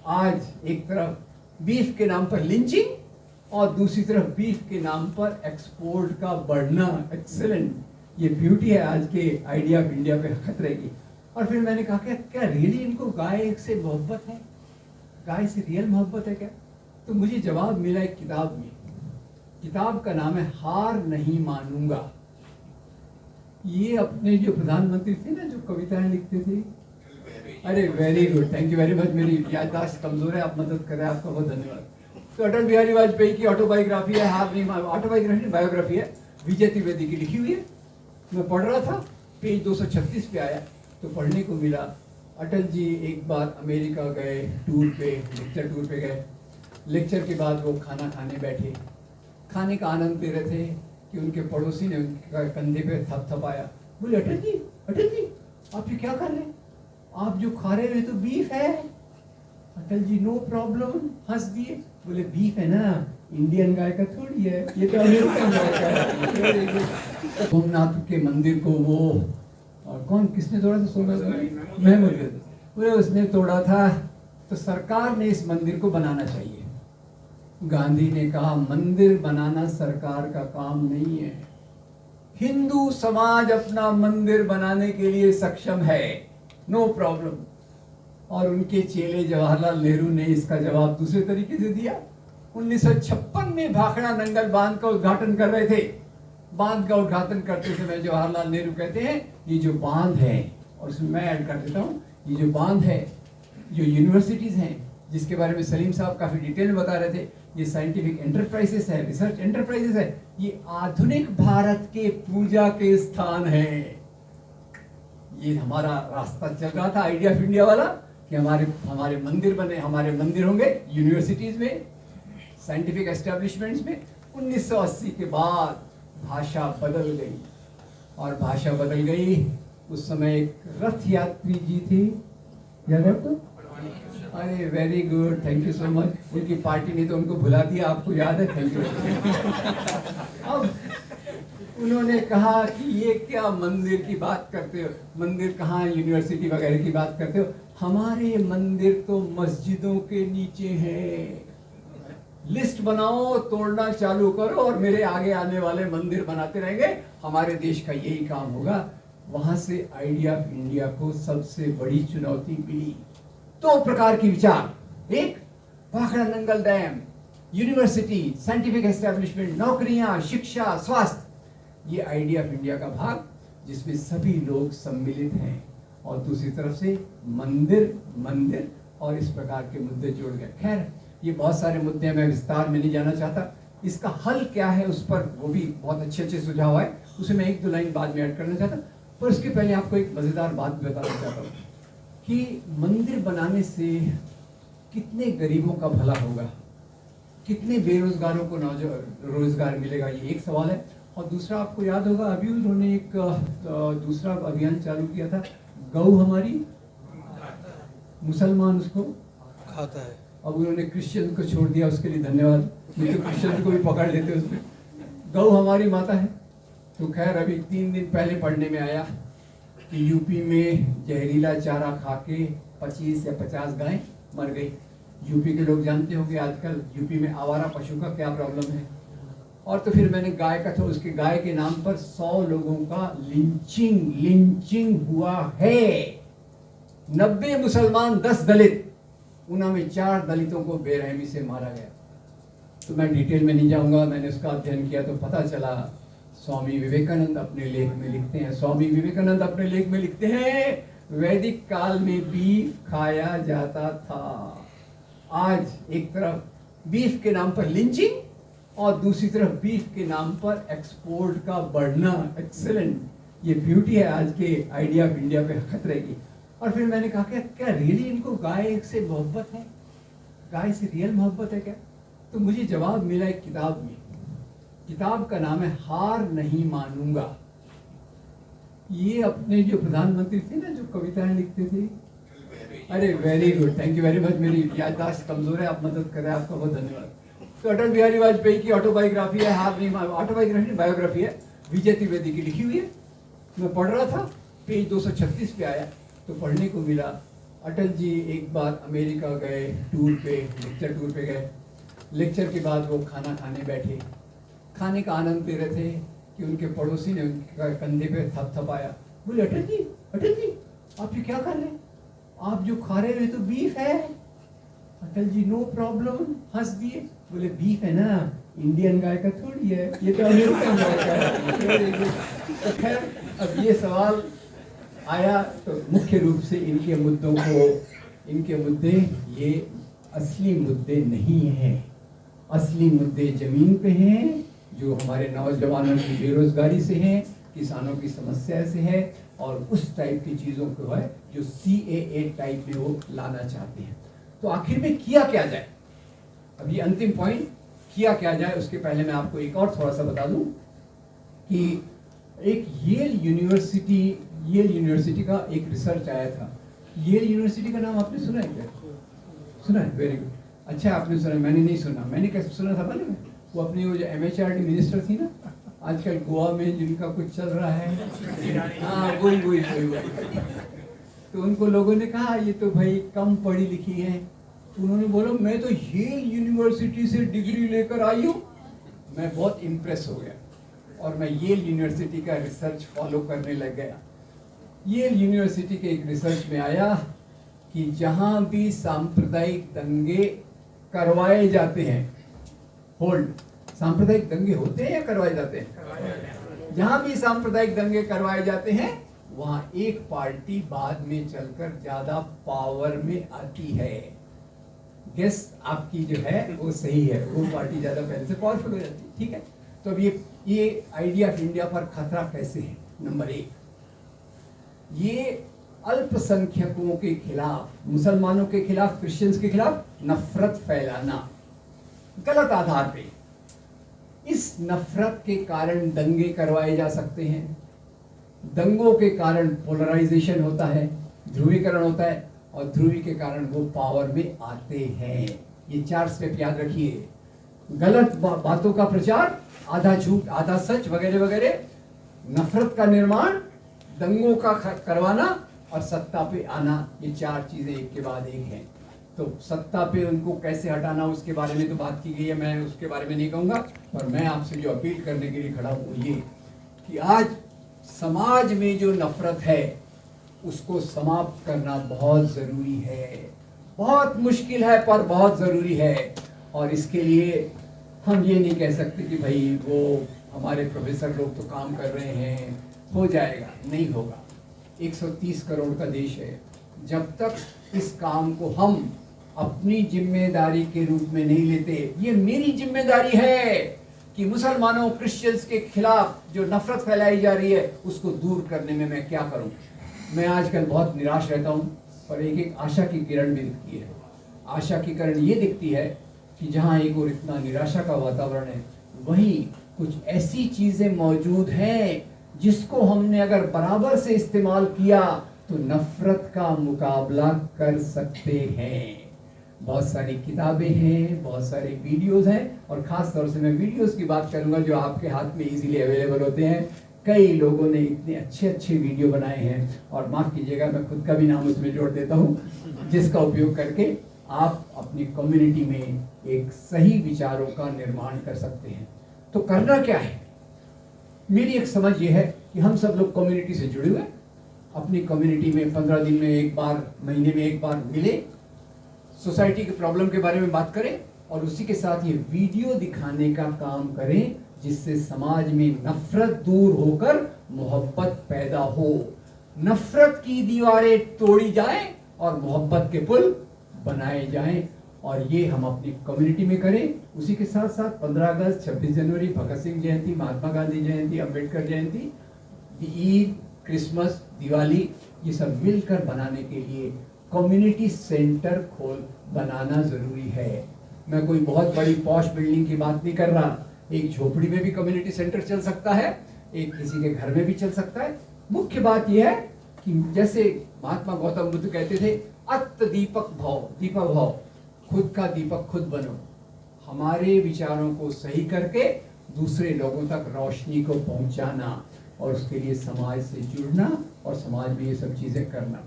आज एक तरफ बीफ के नाम पर लिंचिंग और दूसरी तरफ बीफ के नाम पर एक्सपोर्ट का बढ़ना। एक्सेलेंट, ये ब्यूटी है आज के आइडिया ऑफ इंडिया पे खतरे की। और फिर मैंने कहा कि क्या रियली इनको गाय से मोहब्बत है, गाय से रियल मोहब्बत है क्या? तो मुझे जवाब मिला एक किताब में। किताब का नाम है हार नहीं मानूंगा। ये अपने जो प्रधानमंत्री थे ना, जो कविताएं लिखते थे, अरे very good, thank you very much. मेरी याददाश्त कमजोर है, आप मदद करें, आपका बहुत धन्यवाद। तो अटल बिहारी वाजपेयी की ऑटोबायोग्राफी है, हार नहीं ऑटोबायोग्राफी बायोग्राफी है, विजय त्रिवेदी की लिखी हुई है। मैं पढ़ रहा था, पेज 236 पे आया तो पढ़ने को मिला अटल जी एक बार अमेरिका गए टूर पे, लेक्चर टूर पे गए। लेक्चर के बाद वो खाना खाने बैठे, खाने का आनंद ले रहे थे कि उनके पड़ोसी ने उनके कंधे पे थपथपाया, बोले अटल जी आप ये क्या कर रहे हैं, आप जो खा रहे हैं तो बीफ है। अटल जी नो प्रॉब्लम, हंस दिए, बोले बीफ है ना, इंडियन गाय का थोड़ी है, ये तो अमेरिकन गाय का है। सोमनाथ के मंदिर को वो और कौन किसने तोड़ा था? सोमनाथ महमूद, बोले उसने तोड़ा था, तो सरकार ने इस मंदिर को बनाना चाहिए। गांधी ने कहा मंदिर बनाना सरकार का काम नहीं है, हिंदू समाज अपना मंदिर बनाने के लिए सक्षम है, नो प्रॉब्लम। और उनके चेले जवाहरलाल नेहरू ने इसका जवाब दूसरे तरीके से दिया। 1956 में भाखड़ा नंगल बांध का उद्घाटन कर रहे थे। बांध का उद्घाटन करते समय जवाहरलाल नेहरू कहते हैं ये जो बांध है, और उसमें मैं ऐड कर देता हूँ, ये जो बांध है, जो यूनिवर्सिटीज हैं जिसके बारे में सलीम साहब काफी डिटेल में बता रहे थे, ये साइंटिफिक एंटरप्राइजेस है, रिसर्च एंटरप्राइजेस है, ये आधुनिक भारत के पूजा के स्थान है। ये हमारा रास्ता चल रहा था आइडिया ऑफ इंडिया वाला कि हमारे मंदिर बने, हमारे मंदिर होंगे यूनिवर्सिटीज में, साइंटिफिक एस्टेब्लिशमेंट्स में। 1980 के बाद भाषा बदल गई, और भाषा बदल गई। उस समय एक रथ यात्री जी थे, याद है आपको? अरे very good, thank you so much. उनकी पार्टी ने तो उनको भुला दिया, आपको याद है, थैंक यू। अब उन्होंने कहा कि ये क्या मंदिर की बात करते हो, मंदिर कहाँ, यूनिवर्सिटी वगैरह की बात करते हो, हमारे मंदिर तो मस्जिदों के नीचे है। लिस्ट बनाओ, तोड़ना चालू करो, और मेरे आगे आने वाले मंदिर बनाते रहेंगे, हमारे देश का यही काम होगा। वहां से आइडिया ऑफ इंडिया को सबसे बड़ी चुनौती मिली। दो प्रकार की विचार, एक Bhakra Nangal dam, university, scientific establishment, नौकरियां, शिक्षा, स्वास्थ्य, ये आइडिया ऑफ इंडिया का भाग जिसमें सभी लोग सम्मिलित हैं। और दूसरी तरफ से मंदिर और इस प्रकार के मुद्दे जोड़ गए। खैर, ये बहुत सारे मुद्दे हैं, मैं विस्तार में नहीं जाना चाहता। इसका हल क्या है उस पर वो भी बहुत अच्छे सुझाव आए, उसे मैं एक दो लाइन बाद में ऐड करना चाहता। पर उसके पहले आपको एक मजेदार बात बताना चाहता हूँ कि मंदिर बनाने से कितने गरीबों का भला होगा, कितने बेरोजगारों को रोजगार मिलेगा, ये एक सवाल है। और दूसरा, आपको याद होगा अभी उन्होंने एक दूसरा अभियान चालू किया था, गौ हमारी, मुसलमान उसको खाता है, अब उन्होंने क्रिश्चियन को छोड़ दिया, उसके लिए धन्यवाद, नहीं तो क्रिश्चियन को भी पकड़ लेते उसमें। गौ हमारी माता है। तो खैर, अभी 3 दिन पहले पढ़ने में आया कि यूपी में जहरीला चारा खा के 25 या 50 गायें मर गई। यूपी के लोग जानते होंगे आजकल यूपी में आवारा पशु का क्या प्रॉब्लम है। और तो फिर मैंने गाय का, तो उसके गाय के नाम पर 100 लोगों का लिंचिंग हुआ है। 90 मुसलमान, 10 दलित, उनमें 4 दलितों को बेरहमी से मारा गया। तो मैं डिटेल में नहीं जाऊंगा, मैंने उसका अध्ययन किया तो पता चला स्वामी विवेकानंद अपने लेख में लिखते हैं वैदिक काल में बीफ खाया जाता था। आज एक तरफ बीफ के नाम पर लिंचिंग और दूसरी तरफ बीफ के नाम पर एक्सपोर्ट का बढ़ना। एक्सेलेंट, ये ब्यूटी है आज के आइडिया ऑफ इंडिया पे खतरे की। और फिर मैंने कहा कि क्या रियली इनको गाय से मोहब्बत है, गाय से रियल मोहब्बत है क्या? तो मुझे जवाब मिला एक किताब में। किताब का नाम है हार नहीं मानूंगा। ये अपने जो प्रधानमंत्री थे ना, जो कविताएं लिखते थे, अरे very good, thank you very much. मेरी याददाश्त कमजोर है, आप मदद करें, आपका बहुत धन्यवाद। तो अटल बिहारी वाजपेयी की ऑटोबायोग्राफी है, हार नहीं ऑटोबायोग्राफी बायोग्राफी है, विजय त्रिवेदी की लिखी हुई है। मैं पढ़ रहा था, पेज 236 पे आया तो पढ़ने को मिला अटल जी एक बार अमेरिका गए टूर पे, लेक्चर टूर पे गए। लेक्चर के बाद वो खाना खाने बैठे, खाने का आनंद ले रहे थे कि उनके पड़ोसी ने उनके कंधे पे थपथपाया, बोले अटल जी आप ये क्या कर रहे हैं, आप जो खा रहे हो तो बीफ है। अटल जी नो प्रॉब्लम, हंस दिए, बोले बीफ है ना, इंडियन गाय का थोड़ी है, ये तो अमेरिकन गाय का है। तो खैर अब ये सवाल आया तो मुख्य रूप से इनके मुद्दे ये असली मुद्दे नहीं हैं। असली मुद्दे जमीन पे हैं, जो हमारे नौजवानों की बेरोजगारी से हैं, किसानों की समस्या से है, और उस टाइप की चीज़ों को है जो CAA टाइप में वो लाना चाहते हैं। तो आखिर में किया क्या जाए, अब ये अंतिम पॉइंट, किया क्या जाए उसके पहले मैं आपको एक और थोड़ा सा बता दूं कि एक येल यूनिवर्सिटी का एक रिसर्च आया था। येल यूनिवर्सिटी का नाम आपने सुना है क्या? सुना है, वेरी गुड, अच्छा आपने सुना, मैंने नहीं सुना। मैंने कैसे सुना था मालूम है? वो अपनी वो जो MHRD मिनिस्टर थी ना, आजकल गोवा में जिनका कुछ चल रहा है, हाँ वही। तो उनको लोगों ने कहा ये तो भाई कम पढ़ी लिखी है, तो उन्होंने बोला मैं तो येल यूनिवर्सिटी से डिग्री लेकर आई हूँ। मैं बहुत इम्प्रेस हो गया और मैं येल यूनिवर्सिटी का रिसर्च फॉलो करने लग गया। येल यूनिवर्सिटी के एक रिसर्च में आया कि जहाँ भी सांप्रदायिक दंगे करवाए जाते हैं, होल्ड, सांप्रदायिक दंगे होते हैं या करवाए जाते हैं? जहाँ भी सांप्रदायिक दंगे करवाए जाते हैं वहाँ एक पार्टी बाद में चलकर ज्यादा पावर में आती है। गेस आपकी जो है वो सही है, वो पार्टी ज्यादा पहले से पावरफुल हो जाती है, ठीक है। तो अब ये आइडिया ऑफ इंडिया पर खतरा कैसे है? नंबर एक, ये अल्पसंख्यकों के खिलाफ, मुसलमानों के खिलाफ, क्रिश्चियंस के खिलाफ नफरत फैलाना गलत आधार पे। इस नफरत के कारण दंगे करवाए जा सकते हैं, दंगों के कारण पोलराइजेशन होता है, ध्रुवीकरण होता है, और ध्रुवी के कारण वो पावर में आते हैं। ये 4 स्टेप याद रखिए, गलत बातों का प्रचार, आधा झूठ आधा सच वगैरह वगैरह, नफरत का निर्माण, दंगों का करवाना और सत्ता पे आना, ये 4 चीजें एक के बाद एक हैं। तो सत्ता पे उनको कैसे हटाना उसके बारे में तो बात की गई है, मैं उसके बारे में नहीं कहूँगा, पर मैं आपसे जो अपील करने के लिए खड़ा हूँ ये कि आज समाज में जो नफरत है उसको समाप्त करना बहुत ज़रूरी है। बहुत मुश्किल है पर बहुत ज़रूरी है, और इसके लिए हम ये नहीं कह सकते कि भाई वो हमारे प्रोफेसर लोग तो काम कर रहे हैं, हो जाएगा, नहीं होगा। 130 करोड़ का देश है, जब तक इस काम को हम अपनी जिम्मेदारी के रूप में नहीं लेते, ये मेरी जिम्मेदारी है कि मुसलमानों, क्रिश्चियंस के खिलाफ जो नफरत फैलाई जा रही है उसको दूर करने में मैं क्या करूं। मैं आजकल बहुत निराश रहता हूं, पर एक आशा की किरण भी दिखती है। आशा की किरण ये दिखती है कि जहां एक और इतना निराशा का वातावरण है, वहीं कुछ ऐसी चीजें मौजूद हैं जिसको हमने अगर बराबर से इस्तेमाल किया तो नफरत का मुकाबला कर सकते हैं। बहुत सारी किताबें हैं, बहुत सारे वीडियोस हैं, और ख़ास तौर से मैं वीडियोस की बात करूंगा जो आपके हाथ में इजीली अवेलेबल होते हैं। कई लोगों ने इतने अच्छे वीडियो बनाए हैं, और माफ़ कीजिएगा मैं खुद का भी नाम उसमें जोड़ देता हूँ, जिसका उपयोग करके आप अपनी कम्युनिटी में एक सही विचारों का निर्माण कर सकते हैं। तो करना क्या है? मेरी एक समझ ये है कि हम सब लोग कम्युनिटी से जुड़े हुए, अपनी कम्युनिटी में 15 दिन में एक बार, महीने में एक बार मिले, सोसाइटी के प्रॉब्लम के बारे में बात करें, और उसी के साथ ये वीडियो दिखाने का काम करें जिससे समाज में नफरत दूर होकर मोहब्बत पैदा हो, नफरत की दीवारें तोड़ी जाएं और मोहब्बत के पुल बनाए जाएं। और ये हम अपनी कम्युनिटी में करें। उसी के साथ साथ 15 अगस्त, 26 जनवरी, भगत सिंह जयंती, महात्मा गांधी जयंती, अंबेडकर जयंती, ईद, क्रिसमस, दिवाली, ये सब मिलकर बनाने के लिए कम्युनिटी सेंटर बनाना जरूरी है। मैं कोई बहुत बड़ी पॉश बिल्डिंग की बात नहीं कर रहा, एक झोपड़ी में भी कम्युनिटी सेंटर चल सकता है, एक किसी के घर में भी चल सकता है। मुख्य बात यह है कि जैसे महात्मा गौतम बुद्ध कहते थे, अत्त दीपक भव, दीपक भव, खुद का दीपक खुद बनो। हमारे विचारों को सही करके दूसरे लोगों तक रोशनी को पहुंचाना, और उसके लिए समाज से जुड़ना और समाज में ये सब चीजें करना।